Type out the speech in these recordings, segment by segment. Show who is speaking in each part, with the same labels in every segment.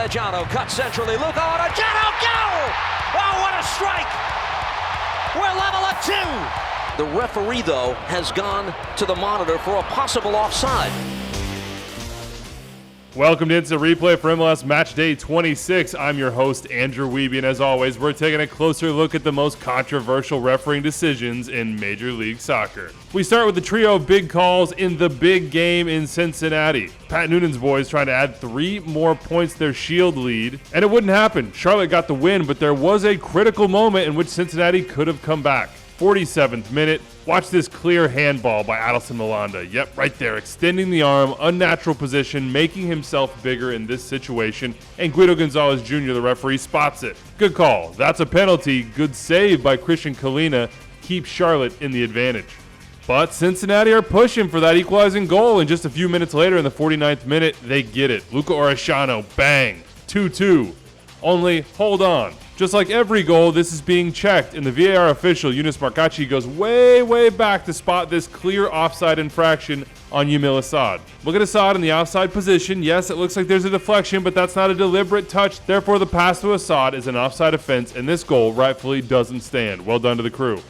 Speaker 1: Arellano cuts centrally. Luca Arellano, go! Oh, what a strike! We're level at 2. The referee, though, has gone to the monitor for a possible offside.
Speaker 2: Welcome to Instant Replay for MLS Match Day 26. I'm your host, Andrew Wiebe, and as always, we're taking a closer look at the most controversial refereeing decisions in Major League Soccer. We start with the trio of big calls in the big game in Cincinnati. Pat Noonan's boys trying to add 3 more points to their Shield lead, and it wouldn't happen. Charlotte got the win, but there was a critical moment in which Cincinnati could have come back. 47th minute, watch this clear handball by Adelson Malanda. Yep, right there, extending the arm, unnatural position, making himself bigger in this situation, and Guido Gonzalez Jr., the referee, spots it. Good call. That's a penalty. Good save by Christian Kalina. Keeps Charlotte in the advantage. But Cincinnati are pushing for that equalizing goal, and just a few minutes later in the 49th minute, they get it. Luca Arellano, bang, 2-2. Only, hold on. Just like every goal, this is being checked, and the VAR official, Yunus Markachi, goes way back to spot this clear offside infraction on Yamil Asad. Look at Asad in the offside position. Yes, it looks like there's a deflection, but that's not a deliberate touch. Therefore, the pass to Asad is an offside offense, and this goal rightfully doesn't stand. Well done to the crew.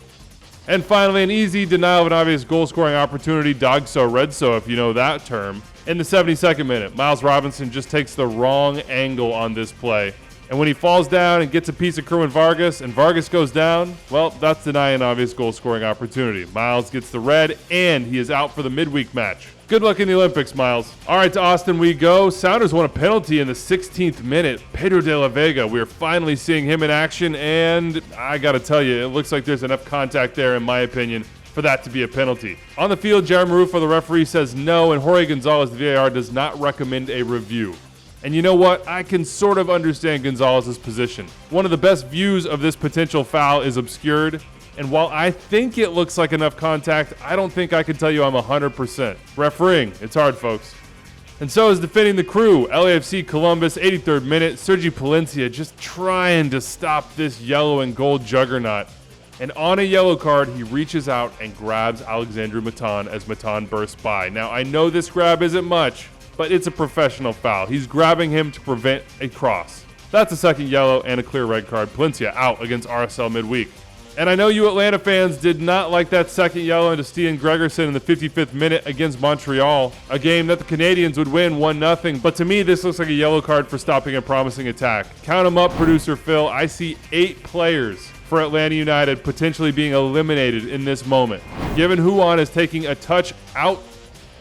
Speaker 2: And finally, an easy denial of an obvious goal-scoring opportunity, Dogso-Redso, if you know that term. In the 72nd minute, Miles Robinson just takes the wrong angle on this play. And when he falls down and gets a piece of Kerwin Vargas, and Vargas goes down, well, that's denying an obvious goal-scoring opportunity. Miles gets the red, and he is out for the midweek match. Good luck in the Olympics, Miles. All right, to Austin we go. Sounders won a penalty in the 16th minute. Pedro de la Vega, we're finally seeing him in action, and I got to tell you, it looks like there's enough contact there, in my opinion, for that to be a penalty. On the field, Jeremy Rufo, the referee, says no, and Jorge Gonzalez, the VAR, does not recommend a review. And you know what? I can sort of understand Gonzalez's position. One of the best views of this potential foul is obscured, and while I think it looks like enough contact, I don't think I can tell you I'm 100%. Refereeing, it's hard, folks. And so is defending the crew. LAFC Columbus, 83rd minute. Sergi Palencia just trying to stop this yellow and gold juggernaut. And on a yellow card, he reaches out and grabs Alexandru Matan as Matan bursts by. Now, I know this grab isn't much, but it's a professional foul. He's grabbing him to prevent a cross. That's a second yellow and a clear red card. Palencia out against RSL midweek. And I know you Atlanta fans did not like that second yellow into Stian Gregerson in the 55th minute against Montreal, a game that the Canadians would win 1-0, but to me this looks like a yellow card for stopping a promising attack. Count them up, producer Phil. I see 8 players for Atlanta United potentially being eliminated in this moment. Given Huan is taking a touch out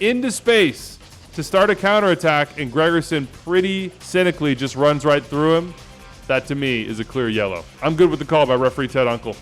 Speaker 2: into space to start a counterattack, and Gregerson pretty cynically just runs right through him, that to me is a clear yellow. I'm good with the call by referee Ted Uncle.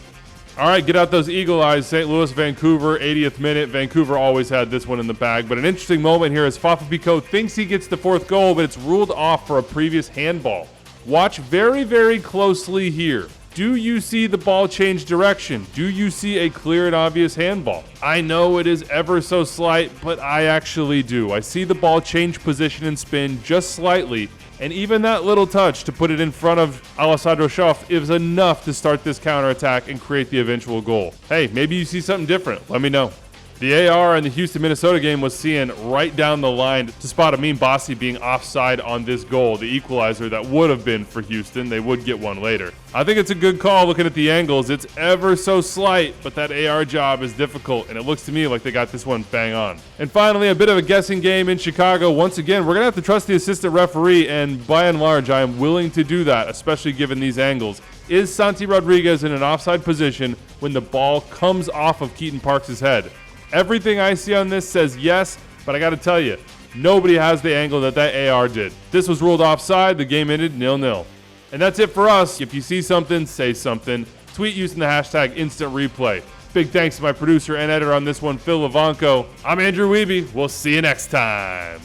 Speaker 2: All right, get out those eagle eyes. St. Louis, Vancouver, 80th minute. Vancouver always had this one in the bag, but an interesting moment here as Fafa Picault thinks he gets the 4th goal, but it's ruled off for a previous handball. Watch very closely here. Do you see the ball change direction? Do you see a clear and obvious handball? I know it is ever so slight, but I actually do. I see the ball change position and spin just slightly, and even that little touch to put it in front of Alessandro Schaff is enough to start this counterattack and create the eventual goal. Hey, maybe you see something different. Let me know. The AR in the Houston-Minnesota game was seeing right down the line to spot Amin Bassi being offside on this goal, the equalizer that would have been for Houston. They would get one later. I think it's a good call looking at the angles. It's ever so slight, but that AR job is difficult, and it looks to me like they got this one bang on. And finally, a bit of a guessing game in Chicago. Once again, we're going to have to trust the assistant referee, and by and large, I am willing to do that, especially given these angles. Is Santi Rodriguez in an offside position when the ball comes off of Keaton Parks' head? Everything I see on this says yes, but I got to tell you, nobody has the angle that AR did. This was ruled offside. The game ended 0-0. And that's it for us. If you see something, say something. Tweet using the hashtag #InstantReplay. Big thanks to my producer and editor on this one, Phil Levanco. I'm Andrew Wiebe. We'll see you next time.